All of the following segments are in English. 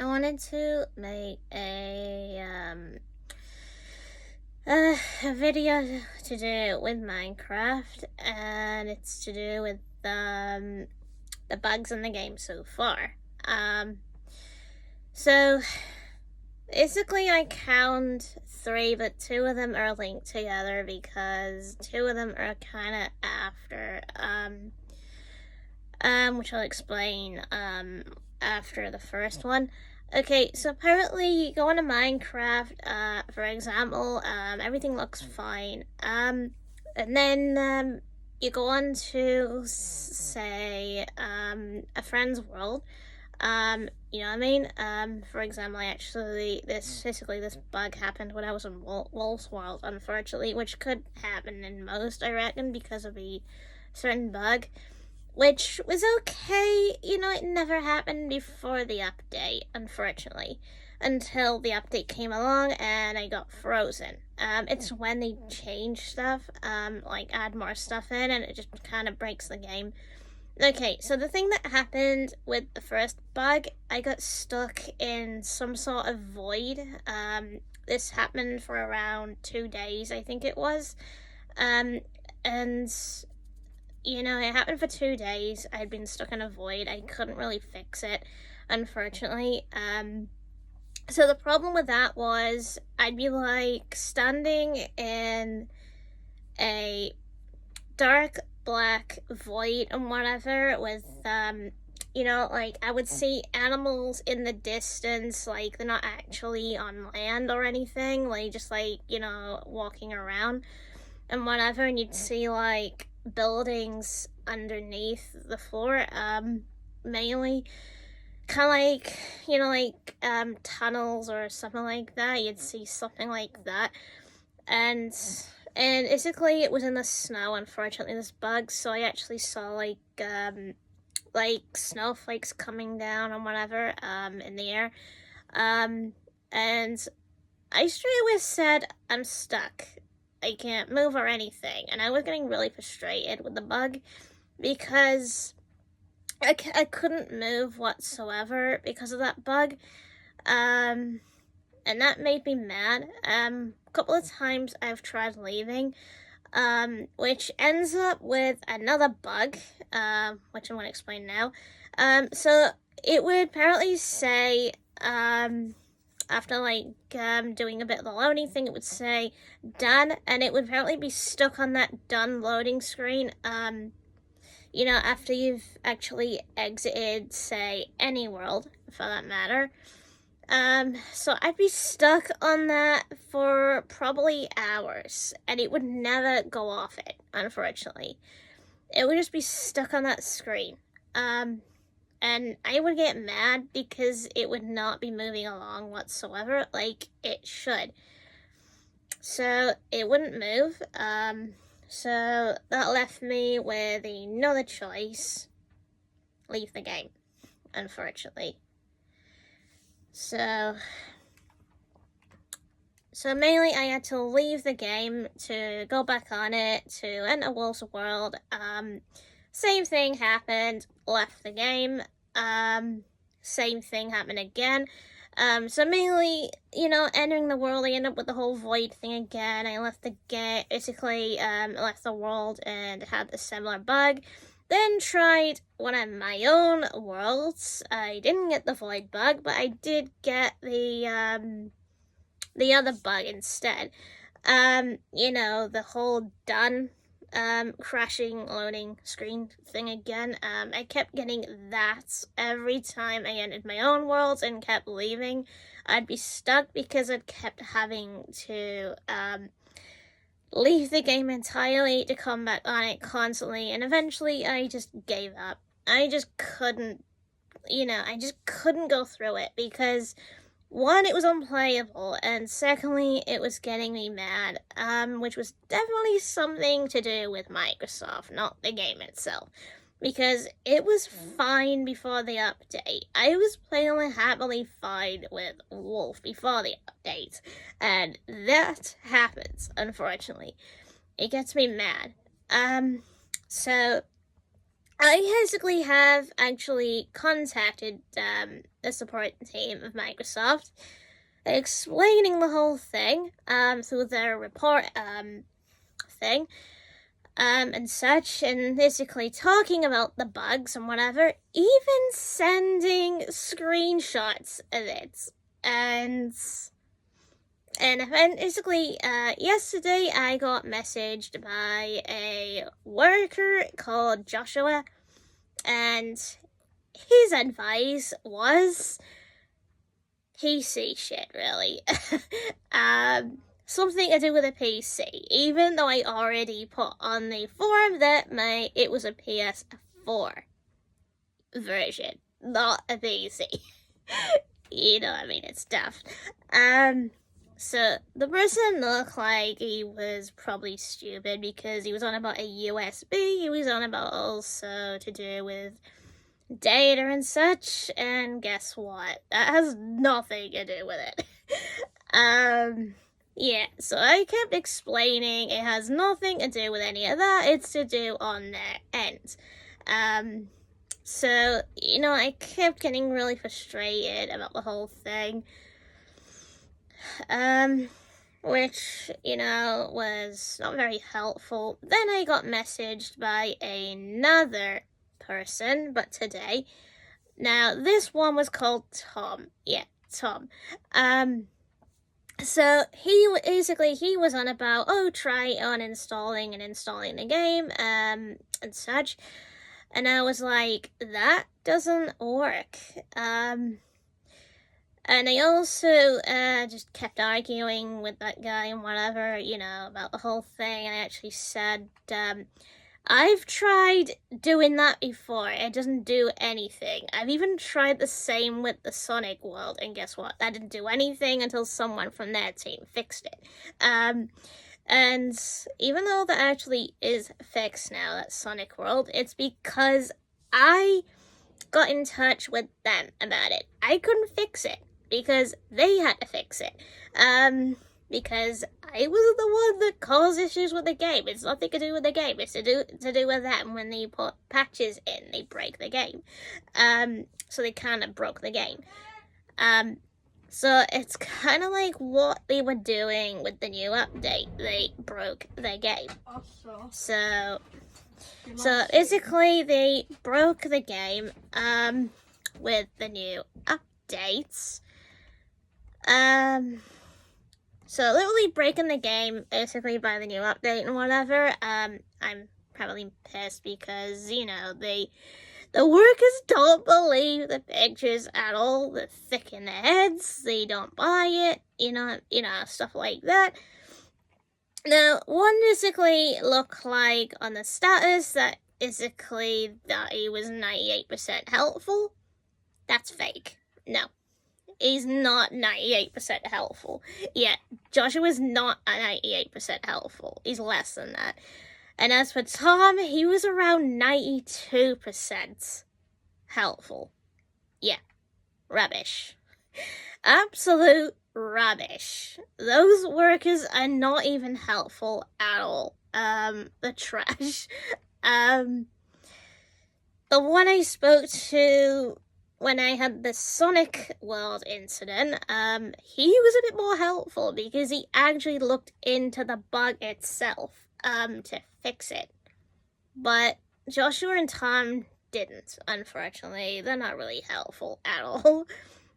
I wanted to make a video to do with Minecraft, and it's to do with the bugs in the game so far. So basically I count 3, but 2 of them are linked together because 2 of them are kind of after, which I'll explain after the first one. Okay, so apparently you go into Minecraft, for example, everything looks fine. And then you go on to, say, a friend's world. You know what I mean? For example, this bug happened when I was in Wolf's World, unfortunately, which could happen in most, I reckon, because of a certain bug, which was okay. You know, it never happened before the update, unfortunately, until the update came along and I got frozen. It's when they change stuff, like add more stuff in, and it just kind of breaks the game. Okay, so the thing that happened with the first bug, I got stuck in some sort of void. This happened for around 2 days, I think it was. And, you know, it happened for 2 days. I'd been stuck in a void. I couldn't really fix it, unfortunately. So the problem with that was I'd be, like, standing in a dark black void and whatever with you know, like I would see animals in the distance, like they're not actually on land or anything, like just like, you know, walking around and whatever, and you'd see like buildings underneath the floor, mainly kind of like, you know, like tunnels or something like that. You'd see something like that, and basically it was in the snow, unfortunately, this bug, so I actually saw like snowflakes coming down or whatever, in the air. And I straight away said, I'm stuck. I can't move or anything. And I was getting really frustrated with the bug because I couldn't move whatsoever because of that bug. And that made me mad. A couple of times I've tried leaving, which ends up with another bug, which I'm going to explain now. So it would apparently say, after like doing a bit of the loading thing, it would say done, and it would apparently be stuck on that done loading screen, you know, after you've actually exited, say, any world, for that matter. So I'd be stuck on that for probably hours, and it would never go off it, unfortunately. It would just be stuck on that screen. And I would get mad because it would not be moving along whatsoever, like it should. So it wouldn't move, so that left me with another choice: leave the game, unfortunately. So mainly I had to leave the game to go back on it to enter Wolf's World. Same thing happened, left the game. Same thing happened again. So mainly, you know, entering the world, I ended up with the whole void thing again. I left the game, basically, left the world and had a similar bug. Then tried one of my own worlds. I didn't get the void bug, but I did get the other bug instead. You know, the whole done crashing loading screen thing again. I kept getting that every time I entered my own worlds and kept leaving. I'd be stuck because I'd kept having to leave the game entirely to come back on it constantly, and eventually I just gave up. I just couldn't, you know, I just couldn't go through it because, one, it was unplayable, and secondly, it was getting me mad, which was definitely something to do with Microsoft, not the game itself, because it was fine before the update. I was playing happily fine with Wolf before the update, and that happens, unfortunately. It gets me mad. So I basically have actually contacted the support team of Microsoft, explaining the whole thing through their report thing and such, and basically talking about the bugs and whatever, even sending screenshots of it. And basically, yesterday I got messaged by a worker called Joshua, and his advice was PC shit, really. Something to do with a PC, even though I already put on the forum that it was a PS4 version, not a PC. You know, I mean, it's daft. So the person looked like he was probably stupid because he was on about a USB, he was on about also to do with data and such, and guess what? That has nothing to do with it. Yeah, so I kept explaining it has nothing to do with any of that, it's to do on their end. So, you know, I kept getting really frustrated about the whole thing. Which, you know, was not very helpful. Then I got messaged by another person, but today. Now, this one was called Tom. Yeah, Tom. So he was on about, try uninstalling and installing the game, and such. And I was like, that doesn't work. And I also just kept arguing with that guy and whatever, you know, about the whole thing. And I actually said, I've tried doing that before. It doesn't do anything. I've even tried the same with the Sonic World, and guess what? That didn't do anything until someone from their team fixed it. And even though that actually is fixed now, that Sonic World, it's because I got in touch with them about it. I couldn't fix it because they had to fix it. Because I was the one that caused issues with the game. It's nothing to do with the game. It's to do with them. When they put patches in, they break the game. So they kind of broke the game. So it's kind of like what they were doing with the new update. They broke the game. So basically they broke the game with the new updates. So literally breaking the game basically by the new update and whatever. I'm probably pissed because, you know, the workers don't believe the pictures at all. They're thick in their heads. They don't buy it. You know, stuff like that. Now, one basically looked like on the status that basically that he was 98% helpful. That's fake. No. He's not 98% helpful. Yeah, Joshua's not 98% helpful. He's less than that. And as for Tom, he was around 92% helpful. Yeah, rubbish. Absolute rubbish. Those workers are not even helpful at all. The trash. The one I spoke to when I had the Sonic World incident, he was a bit more helpful because he actually looked into the bug itself, to fix it. But Joshua and Tom didn't, unfortunately. They're not really helpful at all.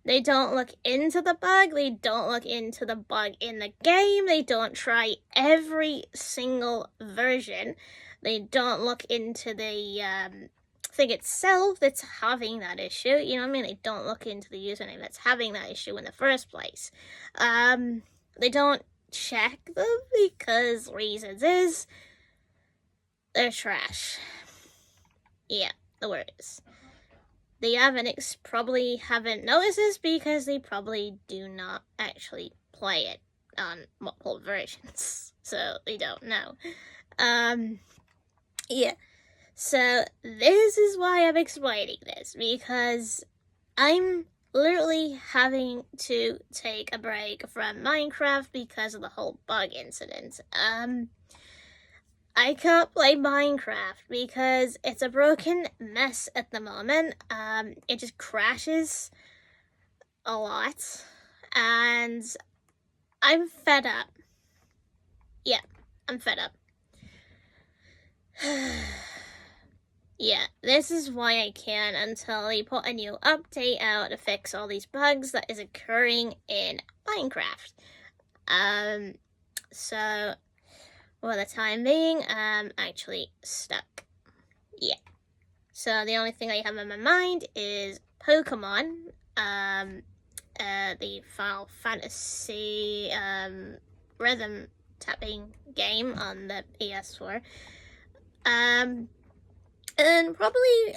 They don't look into the bug, they don't look into the bug in the game, they don't try every single version, they don't look into the, thing itself that's having that issue, you know what I mean? They don't look into the username that's having that issue in the first place. They don't check them because reasons is they're trash. Yeah, the word is. The Avenics probably haven't noticed this because they probably do not actually play it on multiple versions, so they don't know. Yeah. So this is why I'm explaining this, because I'm literally having to take a break from Minecraft because of the whole bug incident. I can't play Minecraft because it's a broken mess at the moment. It just crashes a lot, and I'm fed up. Yeah, I'm fed up. Yeah, this is why I can't until they put a new update out to fix all these bugs that is occurring in Minecraft. So for the time being, I'm actually stuck. Yeah. So the only thing I have in my mind is Pokemon, the Final Fantasy rhythm tapping game on the PS4. And probably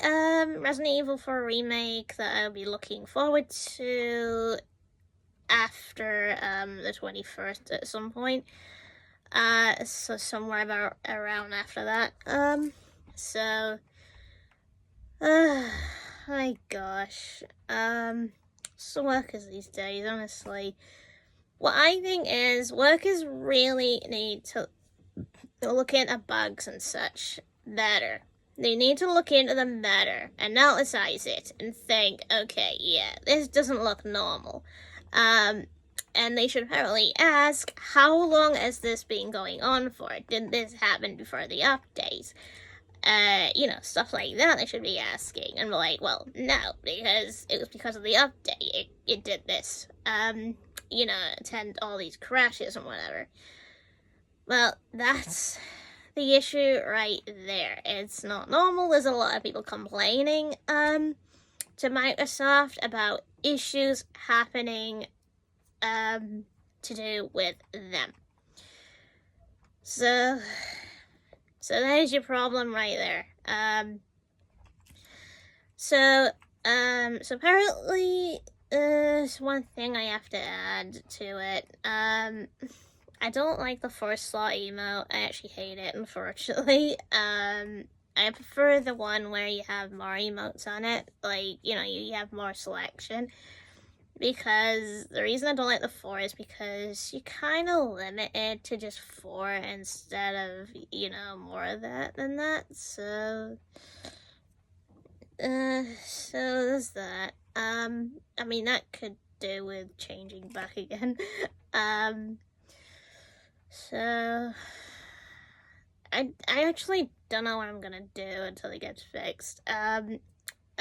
Resident Evil 4 remake that I'll be looking forward to after the 21st at some point. So somewhere about around after that. My gosh. So workers these days, honestly. What I think is workers really need to look into bugs and such better. They need to look into them better, analyze it, and think, okay, yeah, this doesn't look normal. And they should probably ask, how long has this been going on for? Did this happen before the update? Stuff like that they should be asking. And we're like, well, no, because it was because of the update. It did this. Attend all these crashes and whatever. Well, that's the issue right there. It's not normal. There's a lot of people complaining to Microsoft about issues happening to do with them. So there's your problem right there. So apparently there's one thing I have to add to it. I don't like the force slot emote. I actually hate it, unfortunately. I prefer the one where you have more emotes on it. Like, you have more selection. Because the reason I don't like the 4 is because you kind of limit it to just 4 instead of, more of that than that. So there's that. That could do with changing back again. So I actually don't know what I'm gonna do until it gets fixed.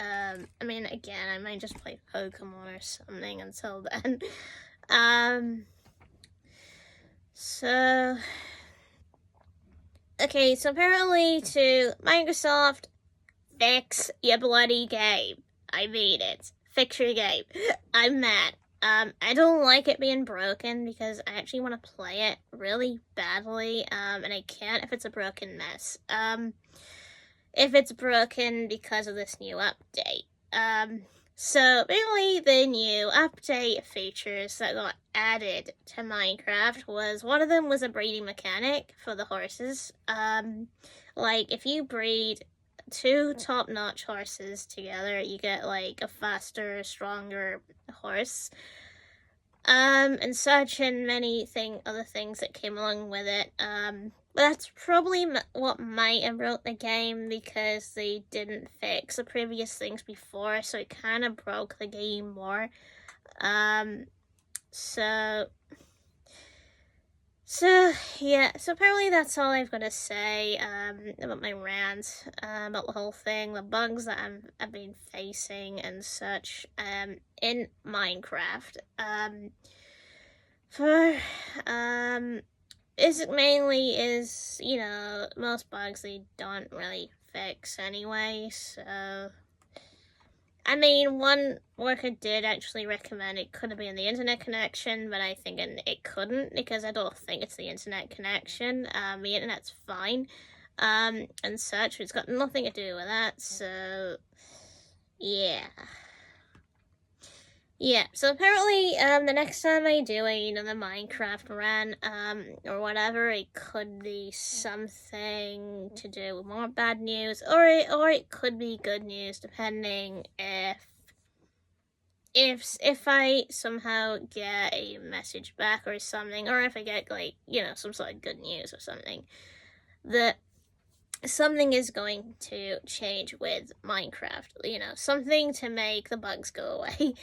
Again, I might just play Pokemon or something until then. Okay, so apparently to Microsoft, fix your bloody game. I mean it. Fix your game. I'm mad. I don't like it being broken because I actually want to play it really badly, and I can't if it's a broken mess. If it's broken because of this new update. So basically the new update features that got added to Minecraft was, one of them was a breeding mechanic for the horses. Like if you breed 2 top-notch horses together, you get like a faster, stronger horse. And such, and many other things that came along with it. But that's probably what might have broke the game, because they didn't fix the previous things before, so it kind of broke the game more. So apparently that's all I've got to say about my rant, about the whole thing, the bugs that I've been facing and such in Minecraft. It mainly is, most bugs they don't really fix anyway, so... one worker did actually recommend it could have been the internet connection, but I think it couldn't, because I don't think it's the internet connection. The internet's fine, and such. It's got nothing to do with that, so... Yeah. Yeah, so apparently, the next time I do another Minecraft run, or whatever, it could be something to do with more bad news, or it could be good news, depending if I somehow get a message back or something, or if I get, some sort of good news or something. The something is going to change with Minecraft, something to make the bugs go away.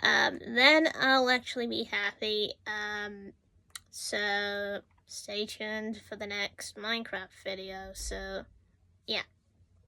Then I'll actually be happy. So stay tuned for the next Minecraft video. So, yeah.